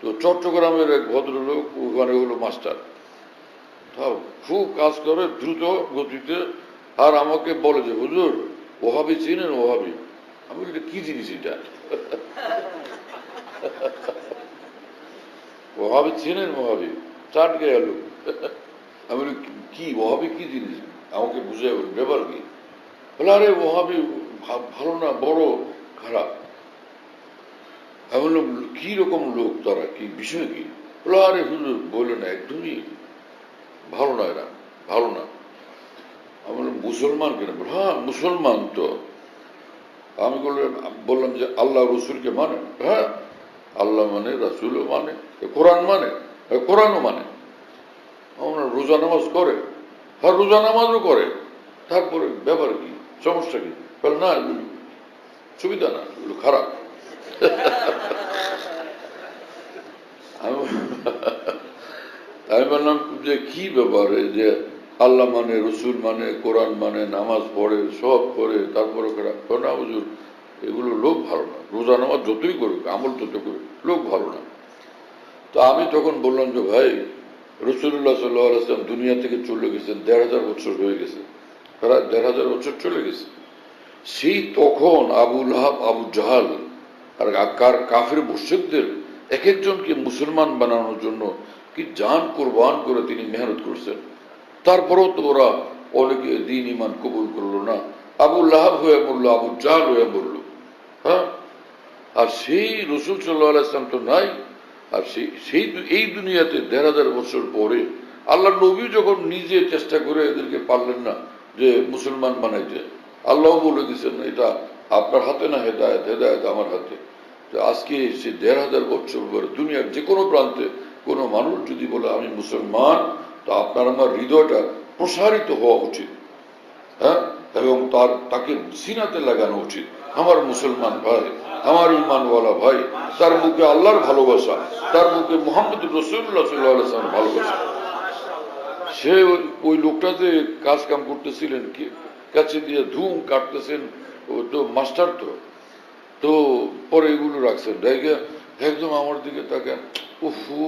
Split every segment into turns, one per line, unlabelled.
তো চট্টগ্রামের এক ভদ্রলোক ওখানে হলো মাস্টার, তাও খুব কাজ করে দ্রুত গতিতে, আর আমাকে বলে যে হুজুর ওহাবি চিনেন? ওহাবি? আমি বলি কি জিনিস এটা? ওহাবি চিনেন? ওহাবি চাট গেল। আমি বলি কি ওহাবি কি জিনিস, আমাকে বুঝে বলি ব্যাপার কি? বলে আরে ওহাবি ভালো না, বড় খারাপ। আমি বললাম কি রকম লোক তারা, কি বিষয় কি? বলে আরে হুজুর বললো না, একদমই ভালো না, এরা ভালো না। আমি বললাম মুসলমান কেন? হ্যাঁ মুসলমান তো। আমি বললাম যে আল্লাহ রসুলকে মানে? হ্যাঁ আল্লাহ মানে, রাসুলও মানে, কোরআন মানে, কোরআনও মানে। আমরা রোজা নামাজ করে, হ্যাঁ রোজা নামাজও করে। তারপরে ব্যাপার কি, সমস্যা কি? বলে না এগুলো সুবিধা না, এগুলো খারাপ। আমি বললাম যে কি ব্যাপারে, যে আল্লাহ মানে, রসুল মানে, কোরআন মানে, নামাজ পড়ে, সব করে, তারপরে না হুজুর এগুলো লোক ভালো না, রোজা নামাজ যতই করুক, আমল তত করুক, লোক ভালো না। তো আমি তখন বললাম যে ভাই রসুল্লাহ সাল্লাম দুনিয়া থেকে চলে গেছেন ১,৫০০ বছর হয়ে গেছে, প্রায় ১,৫০০ বছর চলে গেছে। সেই তখন আবু লাহাব, আবু জাহাল আর কাফের মুশরিকদের এক একজনকে মুসলমান বানানোর জন্য কি জান কোরবান করে তিনি মেহনত করছেন। তারপরেও তো ওরা অনেকে দিন ইমান কবুল করলো না, আবু লাহাব হয়ে মরলো, আবু জাহাল হয়ে মরলো। হ্যাঁ, আর সেই রসুল সাল্লাহ ইসলাম তো নাই। আর সেই এই দুনিয়াতে ১,৫০০ বছর পরে আল্লাহ নবী যখন নিজে চেষ্টা করে এদেরকে পারলেন না যে মুসলমান বানাইতে, আল্লাহ বলে দিচ্ছেন এটা আপনার হাতে না, হেদায়ত হেদায়ত আমার হাতে। তো আজকে সে ১,৫০০ বছর পরে দুনিয়ার যে কোনো প্রান্তে কোনো মানুষ যদি বলে আমি মুসলমান, তো আপনার আমার হৃদয়টা প্রসারিত হওয়া উচিত। হ্যাঁ, এবং তাকে সিনাতে লাগানো উচিত, আমার মুসলমান ভাই, আমার ইমানওয়ালা ভাই, তার মুখে আল্লাহর ভালোবাসা, তার মুখে মোহাম্মদ রসুল্লাহ সাল্লাল্লাহু ভালোবাসা। সে ওই লোকটাতে কাজ কাম করতেছিলেন, কাছে দিয়ে ধুম কাটতেছেন, ও তো মাস্টার তো। তো পরে এগুলো রাখছেন জায়গা, একদম আমার দিকে তাকান, উফু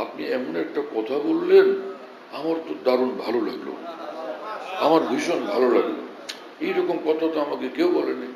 আপনি এমন একটা কথা বললেন, আমার তো দারুণ ভালো লাগলো, আমার ভীষণ ভালো লাগলো, এইরকম কথা তো আমাকে কেউ বলেনি।